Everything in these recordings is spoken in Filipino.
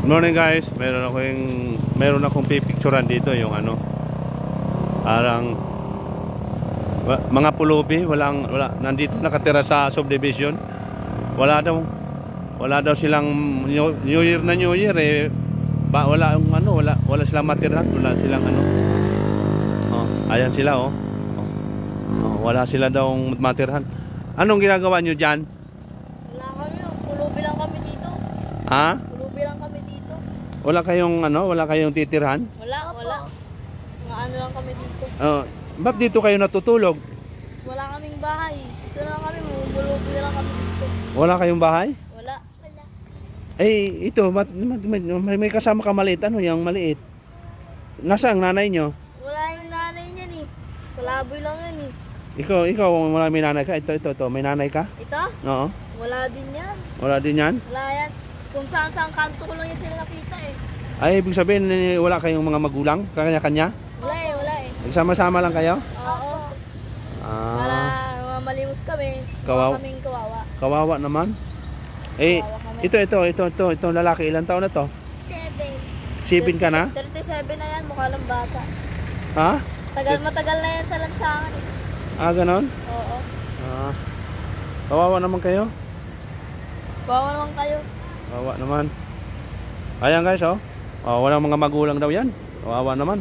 Good morning guys. Meron akong pipicturean dito yung ano. Parang mga pulubi, wala nandito nakatira sa subdivision. Wala daw silang New Year eh. Wala silang matirahan, wala silang ano. Oh, ayan sila oh. Wala sila daw matirahan. Anong ginagawa niyo diyan? Wala kami, pulubi lang kami dito. Ha? Pulubi lang kami dito. Wala kayong titirhan? Wala. Mga ano lang kami dito. Ba't dito kayo natutulog? Wala kaming bahay. Dito lang kami, pulubi lang kami dito. Wala kayong bahay? Wala. Eh, ito, may kasama ka maliit. Ano yung maliit? Nasaan ang nanay nyo? Wala yung nanay niyan eh. Palaboy lang yan eh. Ikaw, wala may nanay ka? Ito, may nanay ka? Ito? Oo. Wala din yan. Wala din yan? Wala yan. Kung saan kanto ko lang yan sila nakita eh. Ay, ibig sabihin, wala kayong mga magulang? Kanya-kanya? Wala eh. Nagsama-sama lang kayo? Oo. Para malimos kami. Kaming kawawa. Kawawa naman? Eh, Kawawa kami. ito, lalaki, ilang taon na to? 7 7 ka na? 37 na yan, mukha lang bata. Ha? Matagal na yan sa lansangan eh. Ganon? Oo. Kawawa naman kayo? Bawa naman kayo. Kawawa naman. Ayan guys, walang mga magulang daw yan. Kawawa naman.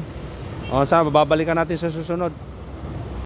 Babalikan natin sa susunod.